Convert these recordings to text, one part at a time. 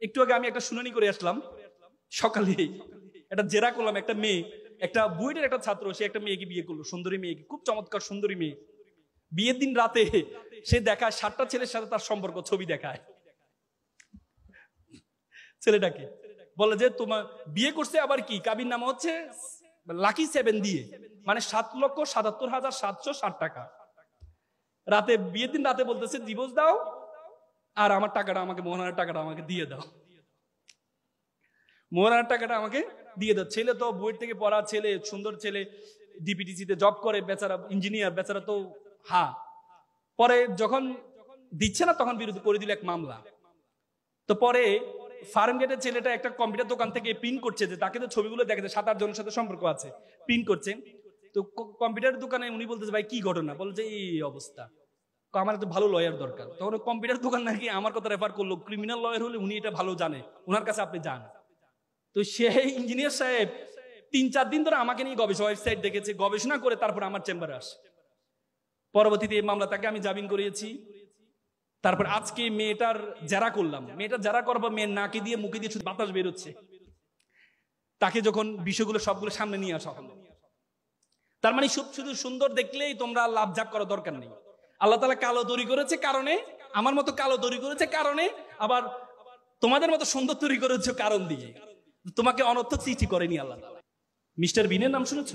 একটু আগে আমি একটা শুনানি করে আসলাম, সকালে একটা জেরা করলাম। একটা মেয়ে, একটা বুয়েটের একটা ছাত্র, সে একটা মেয়েকে বিয়ে করলো, সুন্দরী মেয়েকে, খুব চমৎকার সুন্দরী মেয়ে। বিয়ের দিন রাতে সে দেখায় 7টা ছেলের সাথে তার সম্পর্ক, ছবি দেখায় ছেলেটাকে, বলে যে তোমার বিয়ে করছে আবার কি, কাবির নামা হচ্ছে লাকি 7 দিয়ে, মানে 7,77,760 টাকা। রাতে বিয়ের দিন রাতে বলতেছে ডিভোর্স দাও, আর আমার টাকাটা আমাকে, মোহনার টাকাটা আমাকে দিয়ে দাও, মোহনার টাকাটা আমাকে দিয়ে দাও। ছেলে তো বুয়েট থেকে পড়া ছেলে, সুন্দর ছেলে, ডিপিটিসিতে জব করে, বেচারা ইঞ্জিনিয়ার, বেচারা তো পরে যখন দিচ্ছে না তখন বিরুদ্ধে করে দিল এক মামলা। তো পরে ফার্ম গেটের ছেলেটা একটা কম্পিউটার দোকান থেকে প্রিন্ট করছে, যে তাকে তো ছবিগুলো দেখে 7-8 জনের সাথে সম্পর্ক আছে, প্রিন্ট করছে। তো কম্পিউটার দোকানে উনি বলতেছে ভাই কি ঘটনা, বলছে এই অবস্থা, আমার তো ভালো লয়ার দরকার। তখন কম্পিউটার দোকান নাকি আমার কথা রেফার করলো, ক্রিমিনাল লয়ার হলে উনি এটা ভালো জানে, ওনার কাছে আপনি যান। তো সেই ইঞ্জিনিয়ার সাহেব 3-4 দিন ধরে আমাকে নিয়ে গবেষণা, ওয়েবসাইট দেখেছে, গবেষণা করে তারপর আমার চেম্বারে আসে। পরবর্তীতে এই মামলা তাকে আমি জামিন করিয়েছি। তারপর আজকে মেয়েটার জেরা করলাম, মেয়েটার জেরা করবো, মেয়ের নাকে দিয়ে মুখে দিয়ে শুধু বাতাস বেরোচ্ছে। তাকে যখন বিষয়গুলো সবগুলো সামনে নিয়ে আসা হলো, তার মানে শুধু সুন্দর দেখলেই তোমরা লাভঝাপ করা দরকার নেই। আল্লাহ তাআলা কালো তৈরি করেছে কারণে, আমার মতো কালো তৈরি করেছে কারণে, আবার তোমাদের মতো সুন্দর তৈরি করেছে কারণ দিয়ে। তোমাকে অনর্থক সৃষ্টি করেনি আল্লাহ তাআলা। মিস্টার বিনের নাম শুনেছ?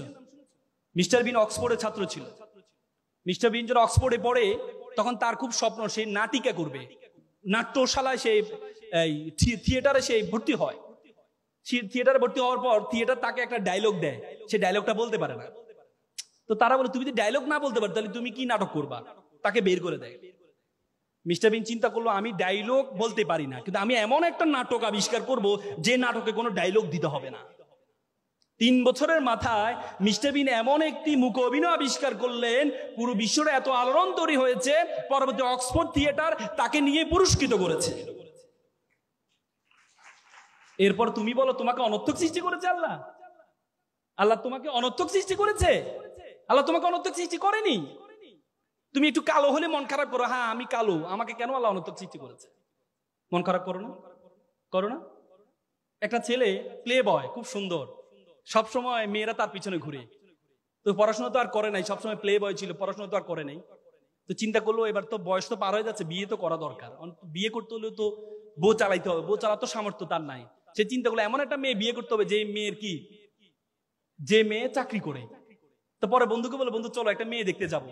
মিস্টার বিন অক্সফোর্ডের ছাত্র ছিল। মিস্টার বিন যখন অক্সফোর্ডে পড়ে তখন তার খুব স্বপ্ন সে নাটিকা করবে, নাট্যশালায় সে থিয়েটারে সে ভর্তি হয়। থিয়েটারে ভর্তি হওয়ার পর থিয়েটার তাকে একটা ডায়লগ দেয়, সে ডায়লগটা বলতে পারে না। তো তারা বলে তুমি যদি ডায়লগ না বলতে পারো তাহলে তুমি কি নাটক করবা, তাকে বের করে দেয়। মিস্টার বিন চিন্তা করলো আমি ডায়লগ বলতে পারি না, কিন্তু আমি এমন একটা নাটক আবিষ্কার করব যে নাটকে কোনো ডায়লগ দিতে হবে না। 3 বছরের মাথায় মিস্টার বিন এমন একটি মুখ অভিনয় আবিষ্কার করলেন, পুরো বিশ্বরে এত আলোড়ন তৈরি হয়েছে, পরবর্তী অক্সফোর্ড থিয়েটার তাকে নিয়ে পুরস্কৃত করেছে। এরপর তুমি বলো তোমাকে অনর্থক সৃষ্টি করেছে আল্লাহ? আল্লাহ তোমাকে অনর্থক সৃষ্টি করেছে? আল্লাহ তোমাকে অনর্থক সৃষ্টি করেনি। তুমি একটু কালো হলে মন খারাপ করো, হ্যাঁ আমি কালো, আমাকে কেন আল্লাহ অনর্থক সৃষ্টি করেছে? মন খারাপ করো না, করো না? একটা ছেলে প্লে বয়, খুব সুন্দর, সবসময় মেয়েরা তার পিছনে ঘুরে। তো পড়াশোনা তো আর করে নাই, সবসময় প্লে বয় ছিল, পড়াশোনা তো আর করে নাই। তো চিন্তা করলো এবার তো বয়স তো পার হয়ে যাচ্ছে, বিয়ে তো করা দরকার। বিয়ে করতে হলেও তো বউ চালাইতে হবে, বউ চালাতো সামর্থ্য তার নাই। সে চিন্তা করলো এমন একটা মেয়ে বিয়ে করতে হবে যে মেয়ের কি, যে মেয়ে চাকরি করে। তো পরে বন্ধুকে বলে বন্ধু চলো একটা মেয়ে দেখতে যাবো।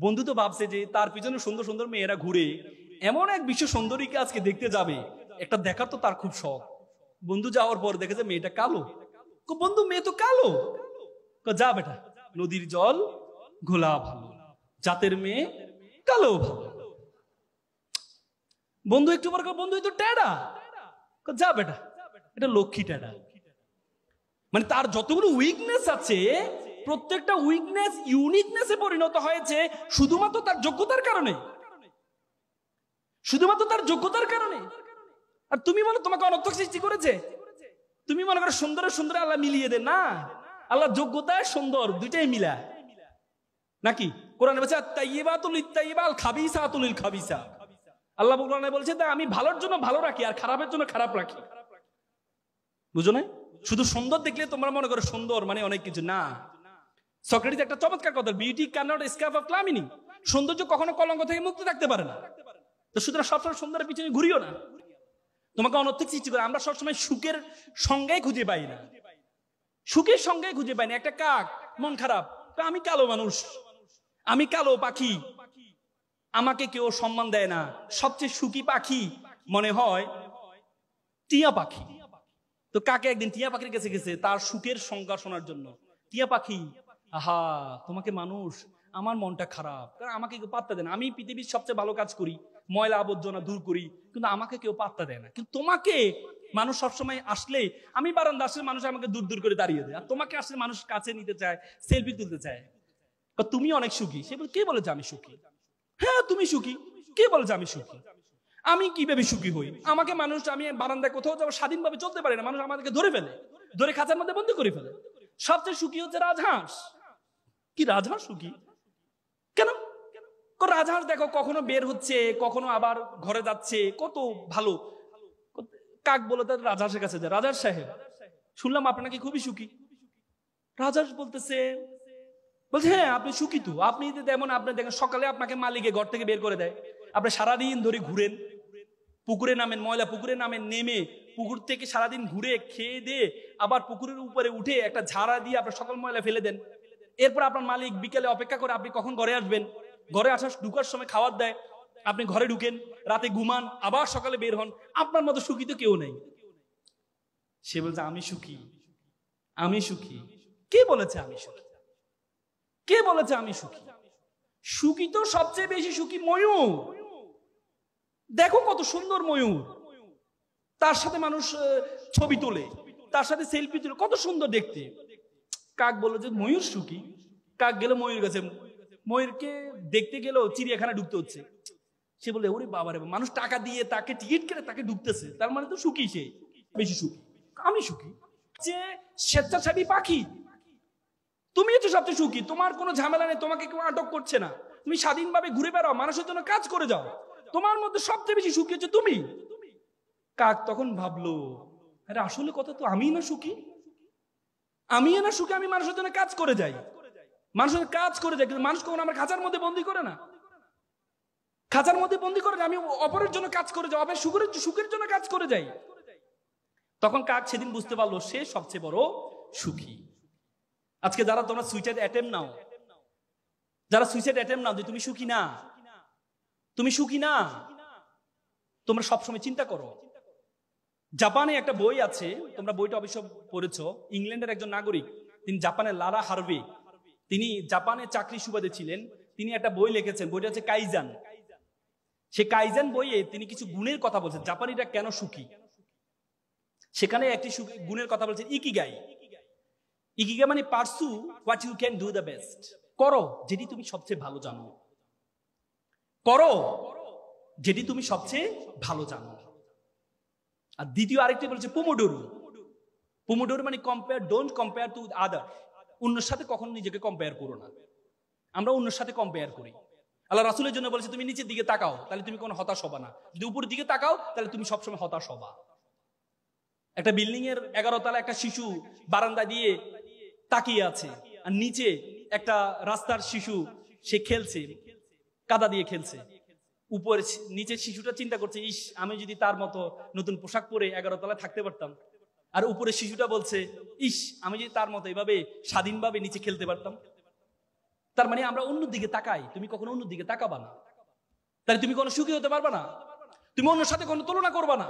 বন্ধু তো ভাবছে যে তার পিছনে সুন্দর সুন্দর মেয়েরা ঘুরে, এমন এক বিশ্ব সুন্দরীকে আজকে দেখতে যাবে, একটা দেখার তো তার খুব শখ। বন্ধু যাওয়ার পর দেখে যে মেয়েটা কালো। বন্ধু মেয়ে তো কালো, যা বেটা, নদীর জল ঘোলা ভালো, জাতের মেয়ে কালো ভালো। বন্ধু একটু পর বন্ধু তো টেডা, যা বেটা, এটা লক্ষ্মী টেডা। মানে তার যতগুলো উইকনেস আছে, প্রত্যেকটা উইকনেস ইউনিকনেসে পরিণত হয়েছে শুধুমাত্র তার যোগ্যতার কারণে, শুধুমাত্র তার যোগ্যতার কারণে। আর তুমি বলো তোমাকে অনর্থক সৃষ্টি করেছে? তুমি মনে করো সুন্দরের সুন্দর আল্লাহ মিলিয়ে দেন না, আল্লাহ যোগ্যতায় সুন্দর দুইটাই মিলা নাকি? কোরআনে বলছে আত-তাইয়্যিবাতুল লিত-তাইয়্যিবা আল-খাবিসাতুল লিল-খাবিসা। আল্লাহ কোরআনে বলছে আমি ভালোর জন্য ভালো রাখি আর খারাপের জন্য খারাপ রাখি। বুঝো না? শুধু সুন্দর দেখলে তোমরা মনে করো সুন্দর মানে অনেক কিছু না। সক্রেটিস একটা চমৎকার কথা, beauty cannot escape of calamity. সৌন্দর্য কখনো কলঙ্ক থেকে মুক্ত থাকতে পারে না। তো সুতরাং সবসময় সুন্দরের পিছনে ঘুরিও না, তোমাকে অনর্থক সৃষ্টি করে। আমরা সবসময় সুখের সঙ্গে খুঁজে পাই না, সুখের সঙ্গে খুঁজে পাই না। একটা কাক মন খারাপ, আমি কালো মানুষ, আমি কালো পাখি, আমাকে কেউ সম্মান দেয় না। সবচেয়ে সুখী পাখি মনে হয় টিয়া পাখি। তো কাকে একদিন টিয়া পাখির কাছে গেছে তার সুখের সংজ্ঞা শোনার জন্য। টিয়া পাখি, আহা তোমাকে মানুষ, আমার মনটা খারাপ, কারণ আমাকে কেউ পাত্তা দেয় না। আমি পৃথিবীর সবচেয়ে ভালো কাজ করি, ময়লা আবর্জনা দূর করি, কিন্তু আমাকে কেউ পাত্তা দেয় না। কিন্তু তোমাকে মানুষ সবসময় আসলে, আমি বারান্দা আসলে মানুষ আমাকে দূর দূর করে দাঁড়িয়ে দেয়, আর তোমাকে আসলে মানুষ কাছে নিতে চায়, সেলফি তুলতে চায়। তুমি অনেক সুখী। সে বলে কে বলেছে আমি সুখী? হ্যাঁ তুমি সুখী। কে বলেছে আমি সুখী? আমি কিভাবে সুখী হই? আমাকে মানুষ, আমি বারান্দায় কোথাও যাবো স্বাধীনভাবে চলতে পারি না, মানুষ আমাদেরকে ধরে ফেলে, ধরে খাঁচার মধ্যে বন্দি করে ফেলে। সবচেয়ে সুখী হচ্ছে রাজহাঁস। কি রাজহাঁস সুখী কেন? রাজহাঁস দেখো কখনো বের হচ্ছে, কখনো আবার ঘরে যাচ্ছে, কত ভালো। কাক বলে তার রাজহাঁসের কাছে যায়, রাজহাঁস সাহেব শুনলাম আপনাকে খুবই সুখী। রাজহাঁস বলছে হ্যাঁ আপনি সুখী তো, আপনি যেমন আপনি দেখেন সকালে আপনাকে মালিকে ঘর থেকে বের করে দেয়, আপনি সারাদিন ধরে ঘুরেন, পুকুরে নামেন, ময়লা পুকুরে নামেন, নেমে পুকুর থেকে সারাদিন ঘুরে খেয়ে দিয়ে আবার পুকুরের উপরে উঠে একটা ঝাড়া দিয়ে আপনার সকল ময়লা ফেলে দেন। এরপর আপনার মালিক বিকেলে অপেক্ষা করে আপনি কখন ঘরে আসবেন, ঘরে আসার ঢুকার সময় খাবার দেয়, আপনি ঘরে ঢুকেন, রাতে ঘুমান, আবার সকালে বের হন। আপনার মতো সুখী তো কেউ নেই। সে বলছে আমি সুখী, আমি সুখী। কে বলেছে আমি সুখী? কে বলেছে আমি সুখী? সুখী তো সবচেয়ে বেশি সুখী ময়ূর। দেখো কত সুন্দর ময়ূর, তার সাথে মানুষ ছবি তোলে, তার সাথে সেলফি তোলে, কত সুন্দর দেখতে। কাক বললো যে ময়ূর সুখী। কাক গেল ময়ূর কাছে, ময়ূরকে দেখতে গেলেও চিড়িয়াখানা ঢুকতে হচ্ছে। সে বলে ওরে বাবা রে, মানুষ টাকা দিয়ে তাকে টিকিট কেটে তাকে ঢুকতেছে, তার মানে তো সুখী, সে বেশি সুখী। আমি সুখী। যে স্বেচ্ছাসেবী পাখি, তুমি হচ্ছে সবচেয়ে সুখী, তোমার কোনো ঝামেলা নেই, তোমাকে কেউ আটক করছে না, তুমি স্বাধীনভাবে ঘুরে বেড়াও, মানুষের জন্য কাজ করে যাও, তোমার মধ্যে সবচেয়ে বেশি সুখী হচ্ছে তুমি। কাক তখন ভাবলো আরে আসলে কথা তো আমি না সুখী, আমি না সুখী, আমি মানুষের জন্য কাজ করে যাই, মানুষের কাজ করে যাই, কিন্তু মানুষ কখনো আমার খাঁচার মধ্যে বন্দি করে না, খাঁচার মধ্যে বন্দি করে না, আমি অপরের জন্য কাজ করে যাই, অপরের সুখের জন্য কাজ করে যাই। তখন কাক সেদিন বুঝতে পারলো সে সবচেয়ে বড় সুখী। আজকে যারা তোমরা সুইসাইড অ্যাটেম্প নাও, যারা সুইসাইড অ্যাটেম্প নাও যে তুমি সুখী না, তুমি সুখী না, তোমরা সবসময় চিন্তা করো। জাপানে একটা বই আছে, তোমরা বইটা অবশ্য পড়েছো, ইংল্যান্ডের একজন নাগরিক, তিনি জাপানের লারা হার্ভে, তিনি জাপানে চাকরি সুবাদে ছিলেন, তিনি একটা বই লিখেছেন, বইটা হচ্ছে কাইজান। সে কাইজান বইয়ে তিনি কিছু গুণের কথা বলছেন, জাপানিরা কেন সুখী। সেখানে একটি গুণের কথা বলছেন ইকিগাই। ইকিগাই মানে pursue what you can do the best, করো যেটি তুমি সবচেয়ে ভালো জানো, করো যেটি তুমি সবচেয়ে ভালো জানো। আর দ্বিতীয় আরেকটি বলছে পোমোডোরো। পোমোডোরো মানে compare, don't compare to other, অন্যের সাথে কখনো নিজেকে কম্পেয়ার করো না। আমরা অন্যের সাথে কম্পেয়ার করি। আল্লাহ রাসূলের জন্য বলেছে তুমি নিচের দিকে তাকাও, তাহলে তুমি কোনো হতাশ হবা না, যদি উপরের দিকে তাকাও তাহলে তুমি সবসময় হতাশ হবা। একটা বিল্ডিং এর 11 তলা একটা শিশু বারান্দা দিয়ে তাকিয়ে আছে, আর নিচে একটা রাস্তার শিশু সে খেলছে, কাদা দিয়ে খেলছে। উপরে নিচের শিশুটা চিন্তা করছে ইস আমি যদি তার মতো নতুন পোশাক পরে 11 তলায় থাকতে পারতাম, আর উপরে শিশুটা বলছে ইস আমি যদি তার মতো এভাবে স্বাধীনভাবে নিচে খেলতে পারতাম। তার মানে আমরা অন্য দিকে তাকাই, তুমি কখনো অন্য দিকে তাকাবা না, তাহলে তুমি কোনো সুখী হতে পারবা না, তুমি অন্যের সাথে কোনো তুলনা করবা না।